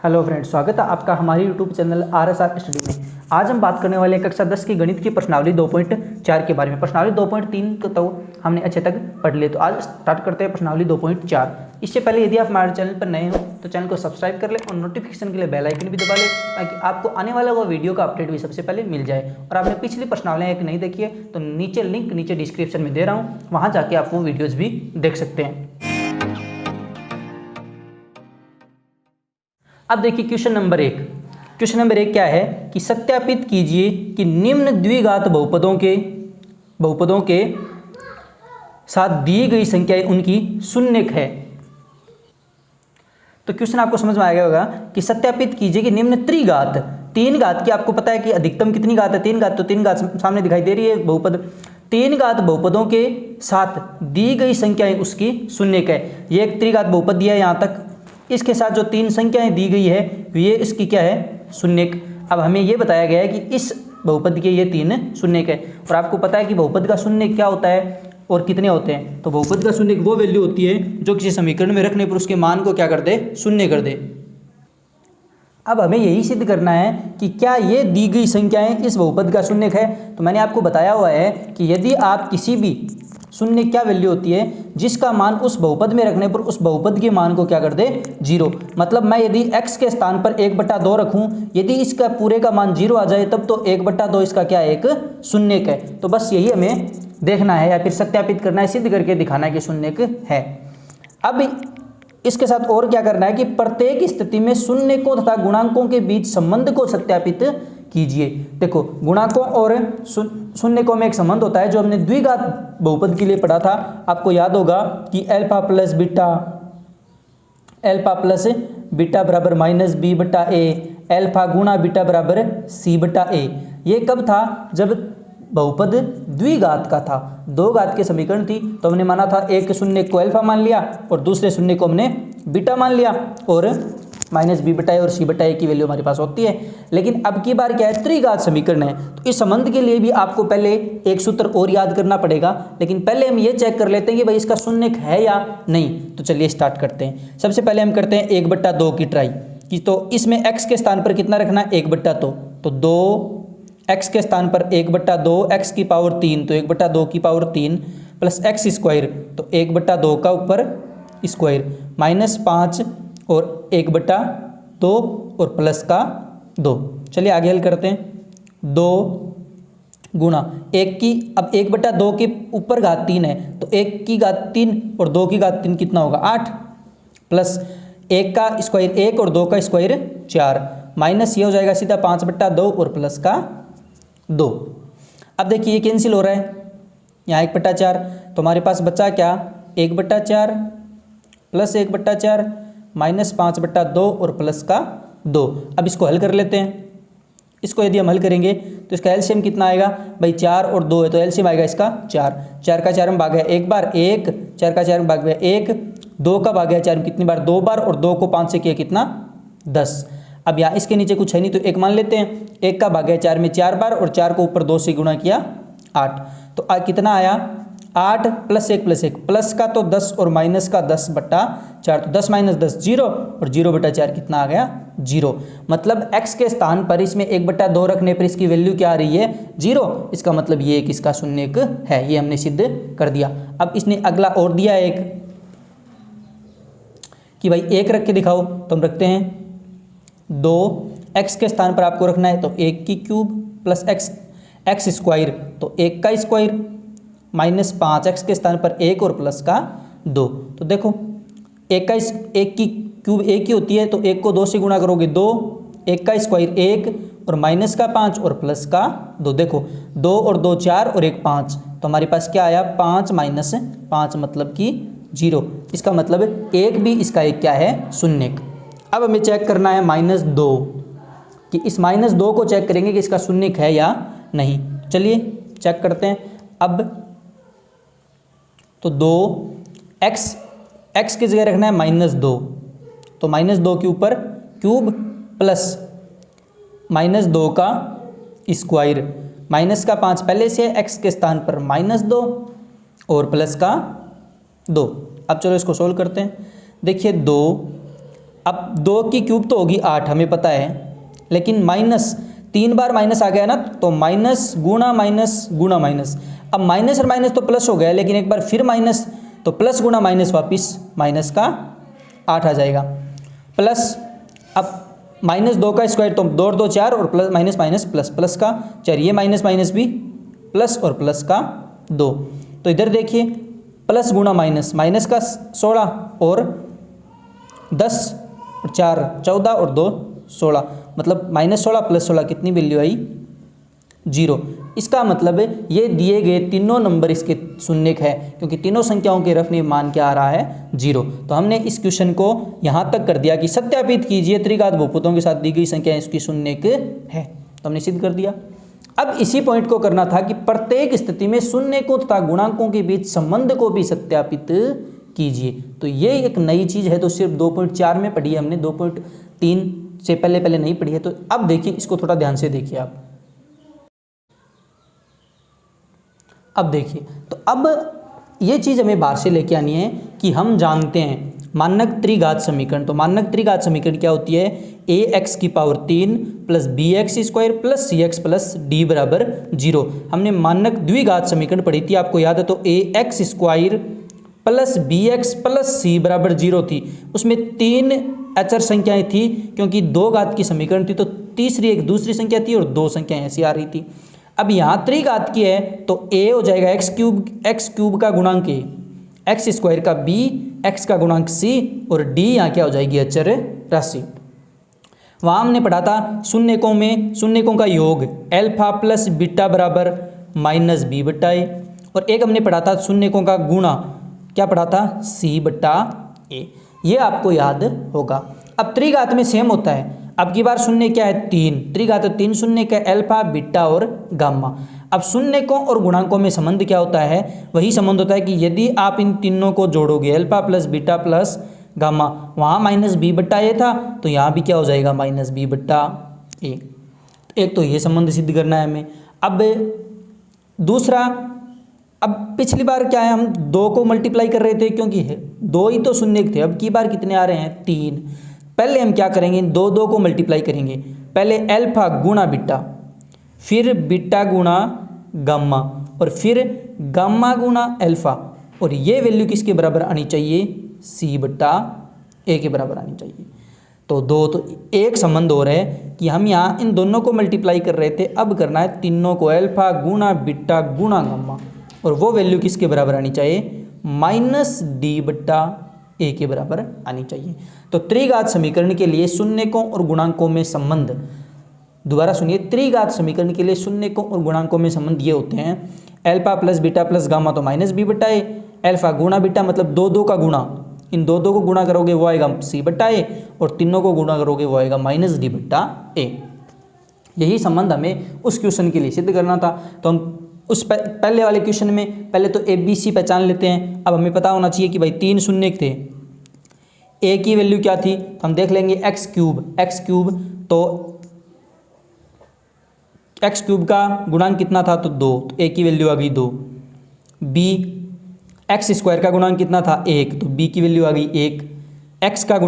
Hello friends, स्वागत है आपका हमारे यूट्यूब चैनल RSR स्टडी में। आज हम बात करने वाले हैं कक्षा 10 की गणित की प्रश्नावली 2.4 के बारे में। प्रश्नावली 2.3 को तो हमने अच्छे तक पढ़ लिए, तो आज स्टार्ट करते हैं प्रश्नावली 2.4। इससे पहले यदि आप हमारे चैनल पर नए हो तो चैनल को सब्सक्राइब कर ले और नोटिफिकेशन के लिए बेल आइकन भी दबा ले, ताकि आपको आने वाला वो वीडियो का अपडेट भी सबसे पहले मिल जाए। और आपने पिछली प्रश्नावलियाँ एक नहीं देखी है तो नीचे लिंक नीचे डिस्क्रिप्शन में दे रहा हूँ, वहाँ जाके आप वो वीडियोज़ भी देख सकते हैं। अब देखिए क्वेश्चन नंबर 1। क्वेश्चन नंबर 1 क्या है कि सत्यापित कीजिए कि निम्न द्विघात बहुपदों के साथ दी गई संख्याएं उनकी शून्यक है। तो क्वेश्चन आपको समझ में आ गया होगा कि सत्यापित कीजिए कि निम्न त्रिघात, तीन घात की आपको पता है कि अधिकतम कितनी घात है, तीन घात, तो तीन घात सामने दिखाई दे रही है बहुपद। तीन घात बहुपदों के साथ दी गई संख्याएं उसकी शून्यक है। ये एक त्रिघात बहुपद दिया है यहाँ तक, इसके साथ जो तीन संख्याएं दी गई है ये इसकी क्या है, शून्यक। अब हमें ये बताया गया है कि इस बहुपद के ये तीन शून्यक है, और आपको पता है कि बहुपद का शून्यक क्या होता है और कितने होते हैं। तो बहुपद का शून्यक वो वैल्यू होती है जो किसी समीकरण में रखने पर उसके मान को क्या कर दे, शून्य कर दे। अब हमें यही सिद्ध करना है कि क्या ये दी गई संख्याएं इस बहुपद का शून्यक है। तो मैंने आपको बताया हुआ है कि यदि आप किसी भी शून्य क्या वैल्यू होती है जिसका मान उस बहुपद में रखने पर उस बहुपद के मान को क्या कर दे, 0। मतलब मैं यदि x के स्थान पर 1/2 रखूं, यदि इसका पूरे का मान 0 आ जाए तब तो 1/2 इसका क्या है, एक शून्यक है। तो बस यही हमें देखना है या फिर सत्यापित करना है, सिद्ध करके दिखाना है कि शून्यक है। अब इसके साथ और क्या करना है कि प्रत्येक स्थिति में शून्यकों तथा गुणांकों के बीच संबंध को सत्यापित कीजिए। देखो, गुणांकों और शून्यकों में एक संबंध होता है जो हमने द्विघात बहुपद के लिए पढ़ा था। आपको याद होगा कि अल्फा प्लस बीटा बराबर -b/a, अल्फा गुणा बीटा बराबर c/a। ये कब था, जब बहुपद द्विघात का था। दो घात की समीकरण थी तो हमने माना था एक शून्य को अल्फा मान लिया और दूसरे शून्य को हमने बीटा मान लिया, और -b/a और c/a की वैल्यू हमारे पास होती है। लेकिन अब की बार क्या है, त्रिघात समीकरण है, तो इस संबंध के लिए भी आपको पहले एक सूत्र और याद करना पड़ेगा। लेकिन पहले हम ये चेक कर लेते हैं कि भाई इसका शून्यक है या नहीं। तो चलिए स्टार्ट करते हैं। सबसे पहले हम करते हैं 1/2 की ट्राई कि, तो इसमें x के स्थान पर कितना रखना है, 1/2। तो 2x के स्थान पर 1/2, x की पावर 3, तो 1/2 की पावर 3 प्लस x स्क्वायर, तो 1/2 का ऊपर स्क्वायर -5 और 1/2 और प्लस का 2। चलिए आगे हल करते हैं। 2 गुणा 1 की, अब 1/2 के ऊपर घात 3 है तो 1 की घात 3 और 2 की घात 3 कितना होगा, 8, प्लस 1 का स्क्वायर 1 और 2 का स्क्वायर 4, माइनस ये हो जाएगा सीधा 5/2 और प्लस का 2। अब देखिए ये कैंसिल हो रहा है, यहाँ 1/4, तो हमारे पास बचा क्या, 1/4 प्लस 1/4 -5/2 और प्लस का 2। अब इसको हल कर लेते हैं। इसको यदि हम हल करेंगे तो इसका एलसीएम कितना आएगा भाई, 4 और 2 है तो एलसीएम आएगा इसका 4। 4 का 4 में भाग गया एक बार, 1, 4 का 4 में भाग गया 1, 2 का भाग गया 4 में कितनी बार, 2 बार, और 2 को 5 से किया कितना, 10। अब यहाँ इसके नीचे कुछ है नहीं तो 1 मान लेते हैं। 1 का भाग गया 4 में 4 बार, और 4 को ऊपर 2 से गुणा किया 8, तो कितना आया, 8 प्लस 1 प्लस 1 प्लस का तो 10 और माइनस का 10/4, तो 10 - 10 0, और 0/4 कितना आ गया, 0। मतलब x के स्थान पर इसमें 1/2 रखने पर इसकी वैल्यू क्या आ रही है, 0। इसका मतलब ये कि इसका शून्यक है, ये हमने सिद्ध कर दिया। अब इसने अगला और दिया एक कि भाई 1 रख के दिखाओ, तो हम रखते हैं 2, x के स्थान पर आपको रखना है तो 1 की क्यूब प्लस x स्क्वायर, तो 1 का स्क्वायर -5, के स्थान पर 1 और प्लस का 2। तो देखो 1 की क्यूब 1 ही होती है, तो 1 को 2 से गुणा करोगे 2, 1 का स्क्वायर 1 और माइनस का 5 और प्लस का 2। देखो 2 और 2 4 और 1 5, तो हमारे पास क्या आया, 5 - 5 मतलब कि 0। इसका मतलब एक भी इसका एक क्या है, शून्यक। अब हमें चेक करना है -2 कि इस -2 को चेक करेंगे कि इसका शून्यक है या नहीं। चलिए चेक करते हैं। अब तो 2x की जगह रखना है -2, तो -2 के ऊपर क्यूब प्लस -2 का स्क्वायर, माइनस का 5 पहले से, x के स्थान पर -2 और प्लस का 2। अब चलो इसको सोल्व करते हैं। देखिए 2 अब 2 की क्यूब तो होगी 8, हमें पता है, लेकिन माइनस 3 बार माइनस आ गया ना, तो माइनस गुणा माइनस। अब माइनस और माइनस तो प्लस हो गया, लेकिन एक बार फिर माइनस, तो प्लस गुणा माइनस वापिस माइनस का 8 आ जाएगा। प्लस अब -2 का स्क्वायर तो 2 और 2 4, और plus minus minus plus, plus का 4, ये माइनस माइनस भी प्लस और प्लस का 2। तो इधर देखिए प्लस गुणा माइनस, माइनस का 16 और 10 और 4 14 और 2 16, मतलब -16 + 16 कितनी वैल्यू आई? 0। इसका मतलब ये दिए गए तीनों नंबर इसके शून्य है, क्योंकि तीनों संख्याओं के रफनी मान क्या आ रहा है? 0। तो हमने इस क्वेश्चन को यहाँ तक कर दिया कि सत्यापित कीजिए त्रिघात बहुपदों के साथ दी गई संख्या इसकी शून्य है, तो हमने सिद्ध कर दिया। अब इसी पॉइंट को करना था कि प्रत्येक स्थिति में शून्यकों तथा गुणांकों के बीच संबंध को भी सत्यापित कीजिए। तो ये एक नई चीज़ है, तो सिर्फ 2.4 में पढ़ी है हमने, 2.3 से पहले नहीं पढ़ी है। तो अब देखिए, इसको थोड़ा ध्यान से देखिए आप। अब देखिए, तो अब ये चीज़ हमें बाहर से लेके आनी है कि हम जानते हैं मानक त्रिघात समीकरण। तो मानक त्रिघात समीकरण क्या होती है? ax की power 3 + bx square + cx + d बराबर 0। हमने मानक द्विघात समीकरण पढ़ी थी, आपको याद है? तो ax स्क्वायर + bx + c बराबर 0 थी। उसमें 3 अचर संख्याएं थी, क्योंकि 2 घात की समीकरण थी, तो तीसरी एक दूसरी संख्या थी और 2 संख्याएं ऐसी आ रही थी। अब यहाँ त्रिघात की है, तो a हो जाएगा x क्यूब का गुणांक a, x स्क्वायर का b, x का गुणांक c, और d यहाँ क्या हो जाएगी? अचर राशि। वहाँ हमने पढ़ा था शून्यकों का योग अल्फा + बीटा बराबर -b/a, और एक हमने पढ़ा था शून्यकों का गुणा, क्या पढ़ा था? c/a। ये आपको याद होगा। अब त्रिघात में सेम होता है। अब की बार शून्य क्या है? 3, त्रिघात 3 शून्य का अल्फा, बीटा और गामा। अब शून्यकों और गुणांकों में संबंध क्या होता है? वही संबंध होता है कि यदि आप इन तीनों को जोड़ोगे, अल्फा + बीटा + गामा, वहाँ -b/a था, तो यहाँ भी क्या हो जाएगा? -b/a। एक तो ये संबंध सिद्ध करना है हमें। अब दूसरा, अब पिछली बार क्या है, हम 2 को मल्टीप्लाई कर रहे थे, क्योंकि 2 ही तो शून्य थे। अब की बार कितने आ रहे हैं? 3। पहले हम क्या करेंगे? 2 को मल्टीप्लाई करेंगे। पहले अल्फा गुणा बीटा, फिर बीटा गुणा गामा, और फिर गामा गुणा अल्फा, और ये वैल्यू किसके बराबर आनी चाहिए? c/a के बराबर आनी चाहिए। तो 2, तो एक संबंध हो रहा है कि हम यहाँ इन दोनों को मल्टीप्लाई कर रहे थे, अब करना है तीनों को, अल्फा गुणा बीटा गुणा गामा, और वो वैल्यू किसके बराबर आनी चाहिए? -d/a के बराबर आनी चाहिए। तो त्रिघात समीकरण के लिए शून्यकों और गुणांकों में संबंध, दोबारा सुनिए, त्रिघात समीकरण के लिए शून्यकों और गुणांकों में संबंध ये होते हैं: अल्फा + बीटा + गामा तो -b/a, अल्फा गुणा बीटा मतलब 2 का गुणा, इन 2 को गुणा करोगे वो आएगा c/a, और तीनों को गुणा करोगे वो आएगा -d/a। यही संबंध हमें उस क्वेश्चन के लिए सिद्ध करना था। तो हम उस पहले वाले क्वेश्चन में पहले तो ABC पहचान लेते हैं। अब हमें पता होना चाहिए कि भाई 3 शून्य थे, a की वैल्यू क्या थी? तो हम देख लेंगे x क्यूब, तो x क्यूब का गुणांक कितना था? तो 2, तो a की वैल्यू आ गई 2। b x स्क्वायर का गुणांक कितना था? 1, तो b की वैल्यू आ गई 1। x का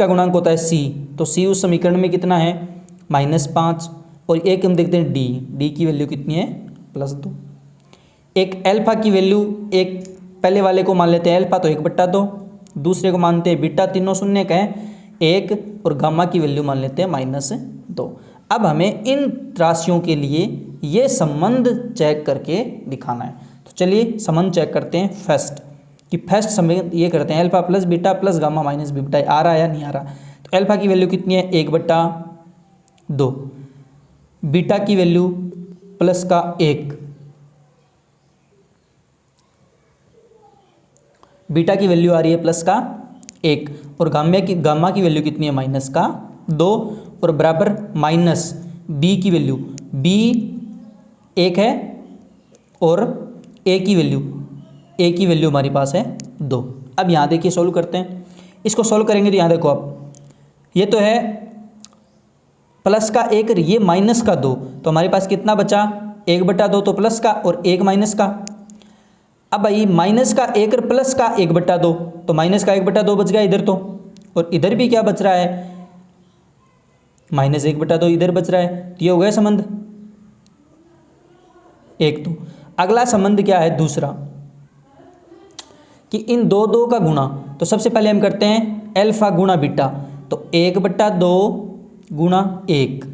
गुणांक होता है c, तो c उस समीकरण में कितना है? -5, और एक हम देखते हैं d की वैल्यू कितनी है? +2। एक अल्फा की वैल्यू, एक पहले वाले को मान लेते हैं अल्फा, तो 1/2, दूसरे को मानते हैं बीटा, तीनों शून्य का है 1, और गामा की वैल्यू मान लेते हैं -2। अब हमें इन राशियों के लिए ये संबंध चेक करके दिखाना है। तो चलिए संबंध चेक करते हैं। फर्स्ट संबंध ये करते हैं, अल्फा + बीटा + गामा -b/a आ रहा है या नहीं आ रहा? तो अल्फा की वैल्यू कितनी है? 1/2, बीटा की वैल्यू +1, बीटा की वैल्यू आ रही है +1, और गामा की वैल्यू कितनी है? -2, और बराबर -b की वैल्यू, b 1 है, और a की वैल्यू हमारे पास है 2। अब यहाँ देखिए सोल्व करते हैं। इसको सोल्व करेंगे तो यहाँ देखो आप, ये तो है +1 और ये -2, तो हमारे पास कितना बचा? 1/2, तो प्लस का और 1 माइनस का। अब भाई -1 और +1/2, तो -1/2 बच गया इधर तो, और इधर भी क्या बच रहा है, -1/2 इधर बच रहा है। तो ये हो गया संबंध एक। तो अगला संबंध क्या है दूसरा, कि इन दो का गुणा। तो सबसे पहले हम करते हैं अल्फा गुणा बीटा, तो 1/2 गुणा 1,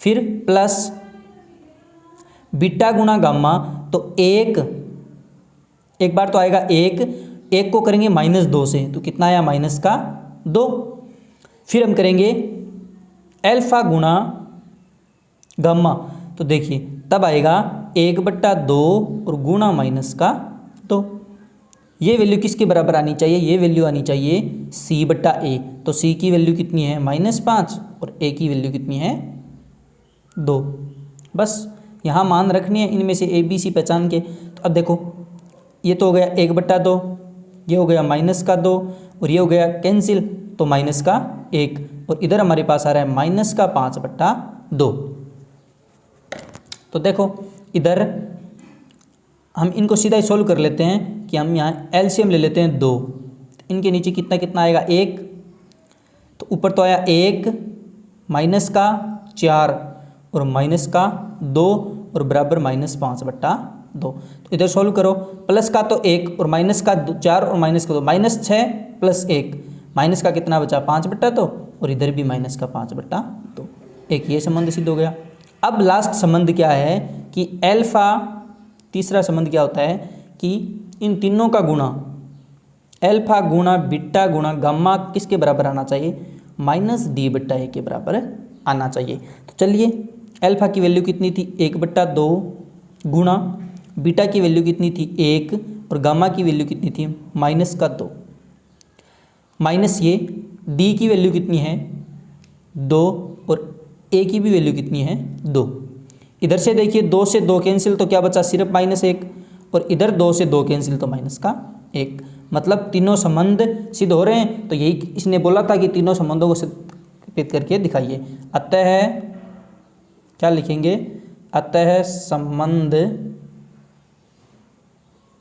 फिर प्लस बीटा गुणा गामा। तो एक बार तो आएगा एक को करेंगे -2 से, तो कितना आया -2। फिर हम करेंगे अल्फा गुणा गामा, तो देखिए तब आएगा 1/2 और गुणा -2। ये वैल्यू किसके बराबर आनी चाहिए, ये वैल्यू आनी चाहिए c/a। तो c की वैल्यू कितनी है -5 और a की वैल्यू कितनी है 2। बस यहाँ मान रखनी है इनमें से a b c पहचान के। तो अब देखो ये तो हो गया 1/2, ये हो गया -2 और ये हो गया कैंसिल, तो -1 और इधर हमारे पास आ रहा है -5/2। तो देखो इधर हम इनको सीधा ही सोल्व कर लेते हैं कि हम यहाँ एलसीएम ले लेते हैं 2। इनके नीचे कितना कितना आएगा 1, तो ऊपर तो आया 1 -4 और -2 और बराबर -5/2। तो इधर सोल्व करो, प्लस का तो 1 और -4 और -2 -6 + 1, माइनस का कितना बचा 5/2 और इधर भी -5/2। एक ये संबंध सिद्ध हो गया। अब लास्ट संबंध क्या है कि अल्फा, तीसरा संबंध क्या होता है कि इन तीनों का गुणा अल्फा गुणा बीटा गुणा गामा किसके बराबर आना चाहिए, -d/a के बराबर आना चाहिए। तो चलिए अल्फा की वैल्यू कितनी थी 1/2 गुणा बीटा की वैल्यू कितनी थी 1 और गामा की वैल्यू कितनी थी -2 माइनस ये डी की वैल्यू कितनी है 2 और ए की भी वैल्यू कितनी है 2। इधर से देखिए 2 से 2 कैंसिल, तो क्या बचा सिर्फ -1 और इधर 2 से 2 कैंसिल तो -1। मतलब तीनों संबंध सिद्ध हो रहे हैं। तो यही इसने बोला था कि तीनों संबंधों को सत्यापित करके दिखाइए। अतः क्या लिखेंगे, अतः संबंध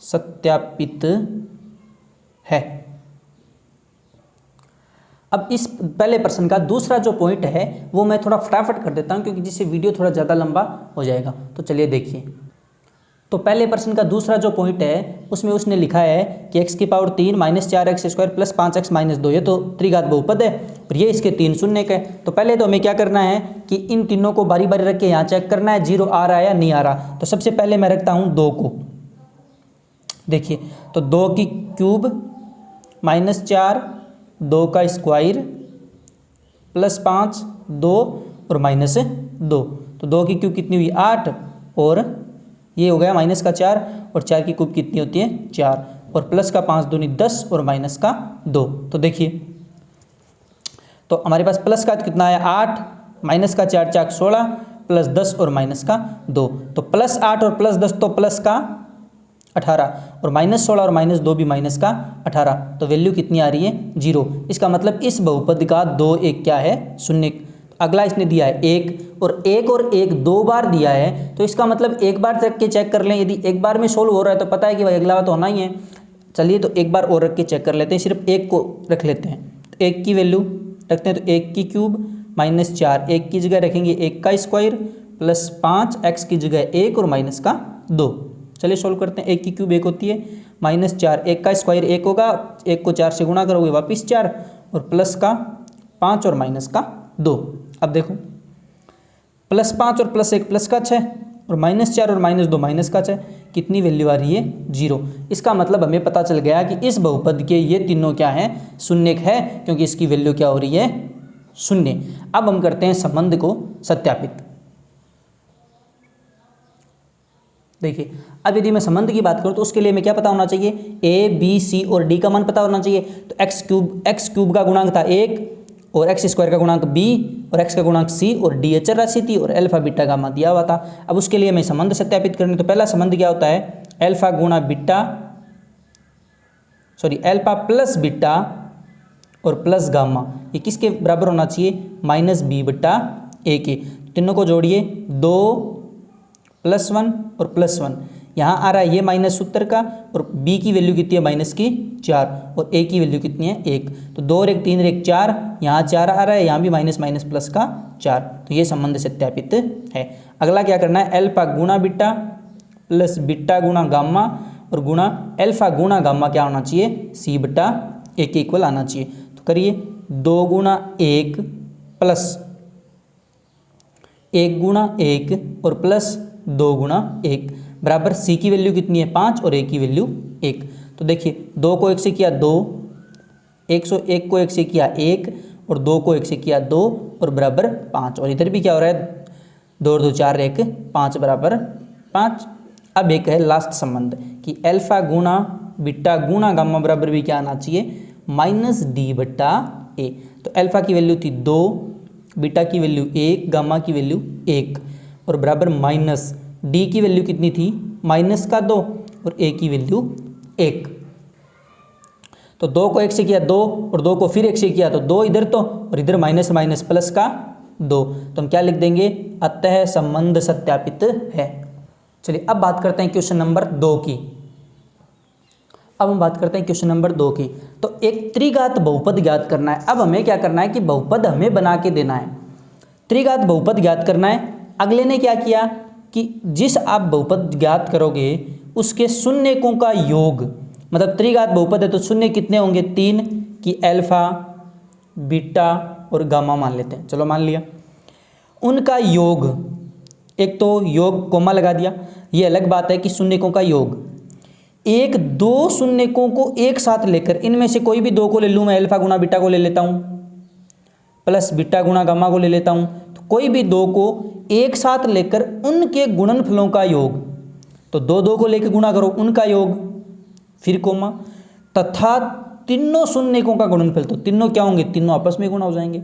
सत्यापित है। अब इस पहले प्रश्न का दूसरा जो पॉइंट है वो मैं थोड़ा फटाफट कर देता हूं क्योंकि जिससे वीडियो थोड़ा ज़्यादा लंबा हो जाएगा। तो चलिए देखिए, तो पहले प्रश्न का दूसरा जो पॉइंट है उसमें उसने लिखा है कि x की पावर 3 -4x² + 5x - 2, ये तो त्रिघात बहुपद है और ये इसके 3 शून्य है। तो पहले तो हमें क्या करना है कि इन तीनों को बारी बारी रख के यहाँ चेक करना है 0 आ रहा है या नहीं आ रहा। तो सबसे पहले मैं रखता हूँ 2 को, देखिए तो 2 की क्यूब -4 2 का स्क्वायर +5 2 और -2, तो 2 की क्यूब कितनी हुई 8 और ये हो गया -4 और 4 की क्यूब कितनी होती है 4 और प्लस का 5 दूनी 10 और -2। तो देखिए तो हमारे पास प्लस का कितना आया 8, -4 4 16 प्लस 10 और -2, तो +8 और +10 तो प्लस का 18 और -16 और -2 भी -18, तो वैल्यू कितनी आ रही है 0। इसका मतलब इस बहुपद का 2 1 क्या है 0। अगला इसने दिया है 1 और 1 2 बार दिया है, तो इसका मतलब एक बार रख के चेक कर लें। यदि एक बार में सोल्व हो रहा है तो पता है कि भाई अगला बार तो होना ही है। चलिए तो एक बार और रख के चेक कर लेते हैं, सिर्फ 1 को रख लेते हैं। तो 1 की वैल्यू रखते हैं, तो 1 की क्यूब -4, 1 की जगह रखेंगे 1 का स्क्वायर +5 x की जगह 1 और -2। चलिए सोल्व करते हैं। 1 की क्यूब 1 होती है, -4 1 का स्क्वायर 1 होगा, 1 को 4 से गुणा करोगे वापिस 4 और प्लस का 5 और -2। अब देखो +5 और +1 प्लस का 6 और -4 और -2 -6, कितनी वैल्यू आ रही है 0। इसका मतलब हमें पता चल गया कि इस बहुपद के ये तीनों क्या हैं शून्य है, क्योंकि इसकी वैल्यू क्या हो रही है 0। अब हम करते हैं संबंध को सत्यापित। देखिए अब यदि मैं संबंध की बात करूं तो उसके लिए मैं क्या पता होना चाहिए, a b c और d का मान पता होना चाहिए। तो x क्यूब का गुणांक था 1 और x² का गुणांक b और x का गुणांक c और d अचर राशि थी और अल्फा बीटा गामा दिया हुआ था। अब उसके लिए मैं संबंध सत्यापित करने, तो पहला संबंध क्या होता है अल्फा प्लस बीटा और प्लस गामा, ये किसके बराबर होना चाहिए -b/a के। तीनों को जोड़िए 2 + 1 और +1, यहाँ आ रहा है ये -70 का, और b की वैल्यू कितनी है -4, और a की वैल्यू कितनी है 1। तो 2 और 1 3 और 1 4, यहाँ 4 आ रहा है, यहाँ भी माइनस माइनस प्लस का 4। तो ये संबंध सत्यापित है। अगला क्या करना है, अल्फा गुणा बीटा प्लस बीटा गुणा गामा और गुणा अल्फा गुणा गामा क्या होना चाहिए, c बटा a के इक्वल आना चाहिए। तो करिए 2 गुणा 1 प्लस 1 गुणा 1 और प्लस 2 गुणा 1 बराबर c की वैल्यू कितनी है 5 और a की वैल्यू 1। तो देखिए 2 को 1 से किया 2, 101 को 1 से किया 1 और 2 को 1 से किया 2 और बराबर 5। और इधर भी क्या हो रहा है, 2 और 2 4 1 5 बराबर 5। अब एक है लास्ट संबंध कि अल्फा गुणा बीटा गुणा गामा बराबर भी क्या आना चाहिए -d बटा a। तो अल्फा की वैल्यू थी 2, बीटा की वैल्यू 1, गामा की वैल्यू 1 और बराबर माइनस d की वैल्यू कितनी थी -2 और a की वैल्यू 1। तो 2 को 1 से किया 2 और 2 को फिर 1 से किया तो 2 इधर तो, और इधर माइनस माइनस प्लस का 2। तो हम क्या लिख देंगे, अतः संबंध सत्यापित है। चलिए अब बात करते हैं क्वेश्चन नंबर 2 की। अब हम बात करते हैं क्वेश्चन नंबर 2 की। तो एक त्रिघात बहुपद ज्ञात करना है। अब हमें क्या करना है कि बहुपद हमें बना के देना है, त्रिघात बहुपद ज्ञात करना है। अगले ने क्या किया कि जिस आप बहुपद ज्ञात करोगे उसके शून्यकों का योग, मतलब त्रिघात बहुपद है तो शून्य कितने होंगे 3 की अल्फा बीटा और गामा मान लेते हैं, चलो मान लिया। उनका योग, एक तो योग कोमा लगा दिया, ये अलग बात है कि शून्यकों का योग। एक दो शून्यकों को एक साथ लेकर इनमें से कोई भी दो को ले लूँ मैं, अल्फा गुणा बीटा को ले लेता हूँ प्लस बीटा गुणा गामा को ले लेता हूँ। तो कोई भी दो को एक साथ लेकर उनके गुणनफलों का योग, तो दो दो को लेकर गुणा करो उनका योग, फिर कोमा, तथा तीनों शून्यकों का गुणनफल। तो तीनों क्या होंगे, तीनों आपस में गुणा हो जाएंगे।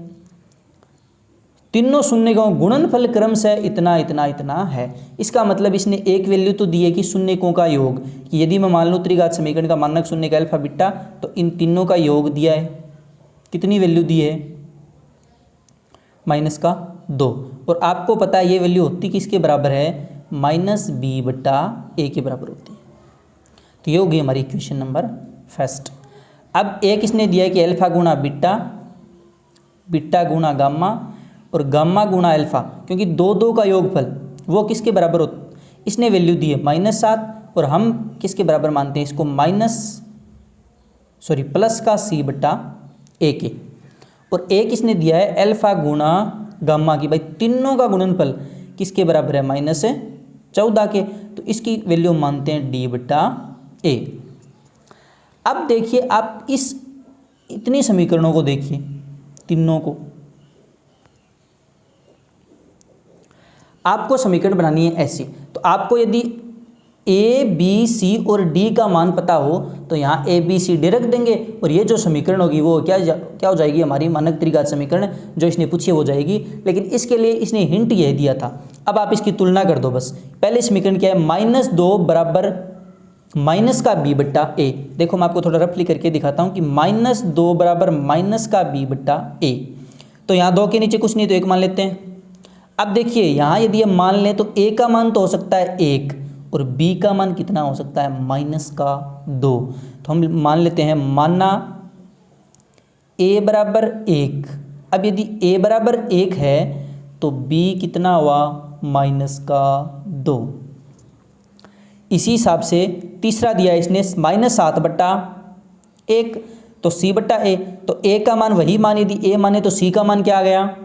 तीनों शून्यकों का गुणनफल क्रम से इतना इतना इतना है। इसका मतलब इसने एक वैल्यू तो दी है कि शून्यकों का योग, कि यदि मैं मान लूँ त्रिघात समीकरण का मानक शून्य का अल्फा बीटा, तो इन तीनों का योग दिया है, कितनी वैल्यू दी है -2। और आपको पता है ये वैल्यू होती किसके बराबर है, -b बटा a के बराबर होती है। तो ये होगी हमारी इक्वेशन नंबर फर्स्ट। अब एक इसने दिया है कि अल्फा गुणा बीटा, बीटा गुणा गामा और गामा गुणा अल्फा, क्योंकि दो दो का योगफल वो किसके बराबर होता, इसने वैल्यू दी है -7 और हम किसके बराबर मानते हैं इसको प्लस का c बटा a के। और एक इसने दिया है अल्फा गुणा गामा की, भाई तीनों का गुणनफल किसके बराबर है -14 के, तो इसकी वैल्यू मानते हैं d बटा a। अब देखिए आप इस इतनी समीकरणों को देखिए, तीनों को आपको समीकरण बनानी है ऐसी। तो आपको यदि a b c और d का मान पता हो तो यहाँ a b c d रख देंगे, और ये जो समीकरण होगी वो क्या हो जाएगी, हमारी मानक त्रिघात समीकरण जो इसने पूछी हो जाएगी। लेकिन इसके लिए इसने हिंट यह दिया था। अब आप इसकी तुलना कर दो बस। पहले समीकरण क्या है, -2 बराबर माइनस का b बट्टा a। देखो मैं आपको थोड़ा रफली करके दिखाता हूँ कि -2 बराबर माइनस का b बट्टा a। तो यहाँ 2 के नीचे कुछ नहीं तो 1 मान लेते हैं। अब देखिए यहाँ यदि हम मान लें तो a का मान तो हो सकता है 1 और b का मान कितना हो सकता है -2। तो हम मान लेते हैं माना a बराबर 1। अब यदि a बराबर 1 है तो b कितना हुआ -2। इसी हिसाब से तीसरा दिया इसने -7 बट्टा 1, तो c बट्टा a। तो a का मान वही मान, यदि a माने तो c का मान क्या आ गया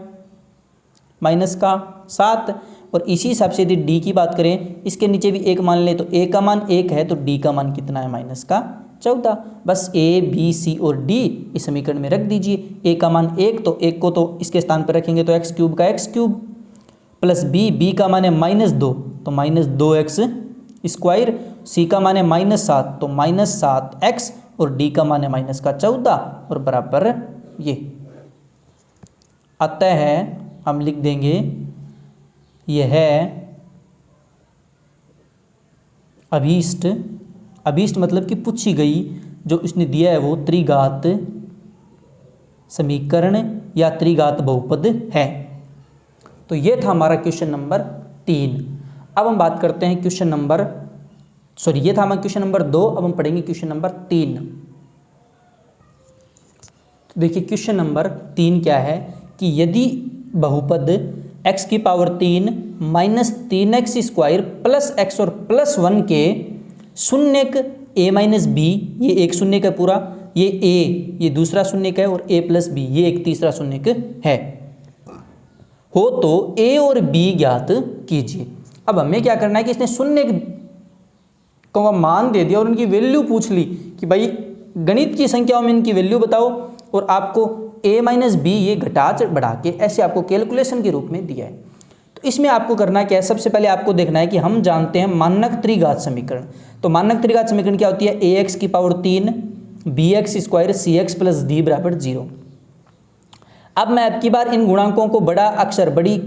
-7। और इसी हिसाब से यदि d की बात करें, इसके नीचे भी 1 मान ले, तो a का मान 1 है तो d का मान कितना है -14। बस a b c और d इस समीकरण में रख दीजिए। a का मान 1, तो 1 को तो इसके स्थान पर रखेंगे तो x³ का x³ प्लस b का मान है -2 तो -2x², c का मान है -7 तो -7x और d का मान है -14 और बराबर ये। अतः हम लिख देंगे यह है अभीष्ट, अभीष्ट मतलब कि पूछी गई जो इसने दिया है वो त्रिघात समीकरण या त्रिघात बहुपद है। तो ये था हमारा क्वेश्चन नंबर 3। अब हम बात करते हैं क्वेश्चन नंबर सॉरी ये था हमारा क्वेश्चन नंबर 2। अब हम पढ़ेंगे क्वेश्चन नंबर 3। देखिए क्वेश्चन नंबर 3 क्या है कि यदि बहुपद x की power 3 minus 3x square plus x और प्लस 1 के शून्यक a माइनस बी, ये एक शून्यक है पूरा, ये a ये दूसरा शून्यक है और a प्लस बी ये एक तीसरा शून्यक है, हो तो a और b ज्ञात कीजिए। अब हमें क्या करना है कि इसने शून्यक का मान दे दिया और उनकी वैल्यू पूछ ली कि भाई गणित की संख्याओं में इनकी वैल्यू बताओ, और आपको a माइनस बी ये घटा बढ़ा के ऐसे आपको कैलकुलेशन के रूप में दिया है। तो इसमें आपको करना क्या है, सबसे पहले आपको देखना है कि हम जानते हैं मानक त्रिघात समीकरण। तो मानक त्रिघात समीकरण क्या होती है, ax की power 3 bx square cx plus D बराबर 0। अब मैं अब की बार इन गुणांकों को बड़ा अक्षर बड़ी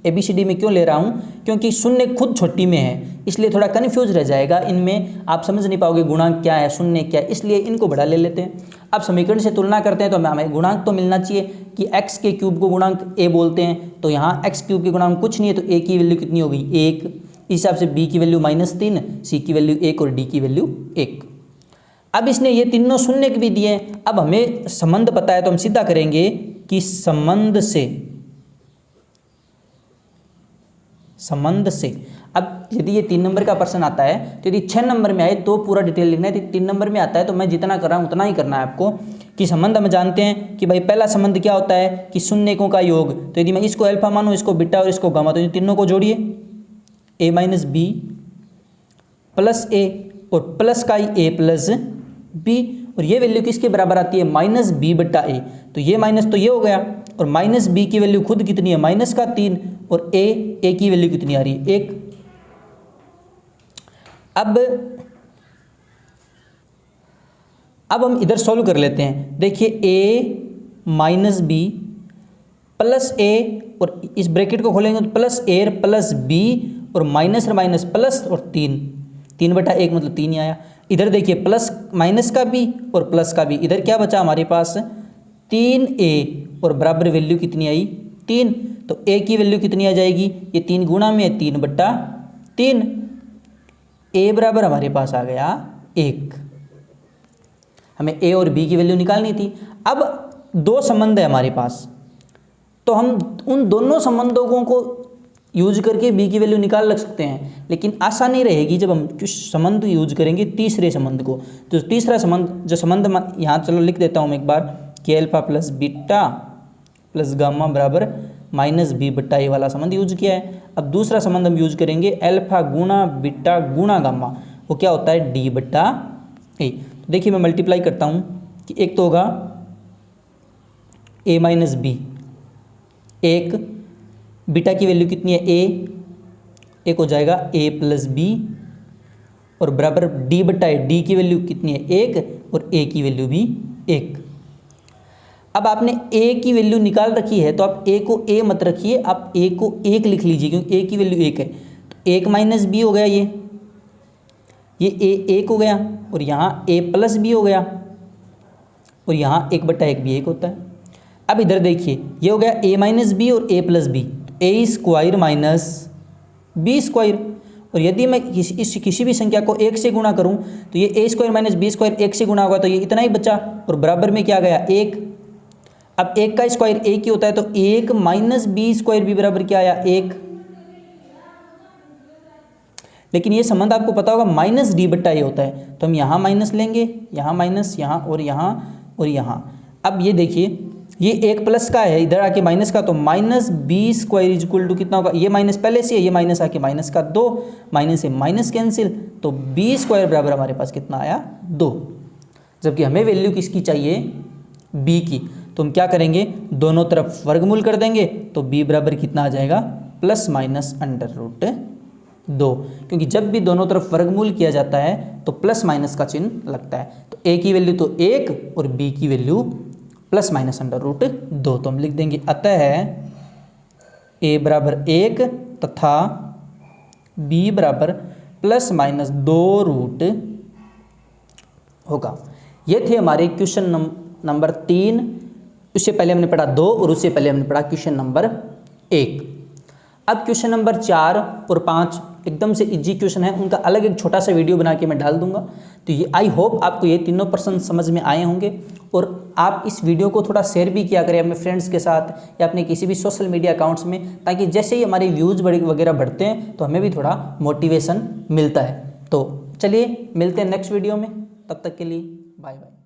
ABCD में क्यों ले रहा हूँ, क्योंकि शून्य खुद छोटी में है, इसलिए थोड़ा कन्फ्यूज रह जाएगा, इनमें आप समझ नहीं पाओगे गुणांक क्या है शून्य क्या है, इसलिए इनको बड़ा ले लेते हैं। अब समीकरण से तुलना करते हैं तो हमें गुणांक तो मिलना चाहिए कि x के क्यूब को गुणांक a बोलते हैं, तो यहाँ x क्यूब के गुणांक कुछ नहीं है, तो a की वैल्यू कितनी होगी 1, इस हिसाब से b की वैल्यू -3, c की वैल्यू 1 और d की वैल्यू 1। अब इसने ये तीनों शून्य भी दिए हैं। अब हमें संबंध पता है तो हम सीधा करेंगे कि संबंध से अब यदि ये 3 नंबर का प्रश्न आता है तो यदि 6 नंबर में आए तो पूरा डिटेल लिखना है, यदि 3 नंबर में आता है तो मैं जितना कर रहा हूँ उतना ही करना है आपको। कि संबंध हम जानते हैं कि भाई पहला संबंध क्या होता है कि शून्यकों का योग, तो यदि मैं इसको अल्फा मानूँ, इसको बीटा और इसको गामा, तो इन तीनों को जोड़िए a minus B plus a और प्लस का a प्लस b, और ये वैल्यू किसके बराबर आती है माइनस बी बट्टा a, तो ये माइनस तो ये हो गया, और माइनस बी की वैल्यू खुद कितनी है माइनस का 3, और a की वैल्यू कितनी आ रही है 1। अब हम इधर सॉल्व कर लेते हैं। देखिए a minus B plus a, और इस ब्रैकेट को खोलेंगे तो प्लस a प्लस b और माइनस और माइनस प्लस और 3 बटा 1 मतलब 3 ही आया। इधर देखिए प्लस माइनस का b और प्लस का b, इधर क्या बचा हमारे पास 3a और बराबर वैल्यू कितनी आई 3, तो a की वैल्यू कितनी आ जाएगी, ये 3 गुणा में है 3 बट्टा 3, a बराबर हमारे पास आ गया 1। हमें a और b की वैल्यू निकालनी थी। अब 2 संबंध है हमारे पास, तो हम उन दोनों संबंधों को यूज करके b की वैल्यू निकाल लग सकते हैं, लेकिन आसानी रहेगी जब हम कुछ संबंध यूज करेंगे तीसरे संबंध को। तो तीसरा संबंध जो संबंध यहाँ चलो लिख देता हूँ मैं एक बार कि alpha plus beta plus gamma बराबर माइनस बी बट्टा ए वाला संबंध यूज किया है। अब दूसरा संबंध हम यूज करेंगे अल्फा गुणा बीटा गुणा गामा, वो क्या होता है डी बट्टा ए। तो देखिए मैं मल्टीप्लाई करता हूँ कि एक तो होगा ए माइनस बी, एक बीटा की वैल्यू कितनी है ए, एक हो जाएगा ए प्लस बी और बराबर डी बट्टा ए, डी की वैल्यू कितनी है 1 और ए की वैल्यू भी 1। अब आपने a की वैल्यू निकाल रखी है तो आप a को a मत रखिए, आप a को 1 लिख लीजिए क्योंकि a की वैल्यू 1 है। तो 1 माइनस बी हो गया, ये a 1 हो गया और यहाँ a प्लस बी हो गया और यहाँ 1 बट्टा 1 भी 1 होता है। अब इधर देखिए ये हो गया a माइनस बी और a plus B, a square minus B square, और यदि मैं किसी भी संख्या को 1 से गुणा करूँ तो ये a square minus B square 1 से गुणा होगा तो ये इतना ही बचा और बराबर में क्या गया 1। अब 1 का स्क्वायर 1 ही होता है तो 1 माइनस बी स्क्वायर भी बराबर क्या आया 1। लेकिन ये संबंध आपको पता होगा माइनस डी बट्टा ए होता है, तो हम यहाँ माइनस लेंगे, यहाँ माइनस, यहाँ और यहाँ और यहाँ। अब ये देखिए ये 1 प्लस का है, इधर आके माइनस का, तो minus B square is equal to कितना होगा, ये माइनस पहले से है, ये माइनस आके माइनस का 2, माइनस से माइनस कैंसिल, तो बी स्क्वायर बराबर हमारे पास कितना आया 2। जबकि हमें वैल्यू किसकी चाहिए बी की, तो हम क्या करेंगे दोनों तरफ वर्गमूल कर देंगे तो b बराबर कितना आ जाएगा प्लस माइनस अंडर रूट 2, क्योंकि जब भी दोनों तरफ वर्गमूल किया जाता है तो प्लस माइनस का चिन्ह लगता है। तो a की वैल्यू तो 1 और b की value plus minus under root 2, तो हम लिख देंगे अतः a बराबर 1 तथा b बराबर प्लस माइनस 2 रूट होगा। ये थे हमारे क्वेश्चन नंबर 3। उससे पहले हमने पढ़ा 2 और उससे पहले हमने पढ़ा क्वेश्चन नंबर 1। अब क्वेश्चन नंबर 4 और 5 एकदम से इजी क्वेश्चन है, उनका अलग एक छोटा सा वीडियो बना के मैं डाल दूंगा। तो ये आई होप आपको ये तीनों प्रश्न समझ में आए होंगे, और आप इस वीडियो को थोड़ा शेयर भी किया करें अपने फ्रेंड्स के साथ या अपने किसी भी सोशल मीडिया अकाउंट्स में, ताकि जैसे ही हमारे व्यूज़ वगैरह बढ़ते हैं तो हमें भी थोड़ा मोटिवेशन मिलता है। तो चलिए मिलते हैं नेक्स्ट वीडियो में, तब तक के लिए बाय बाय।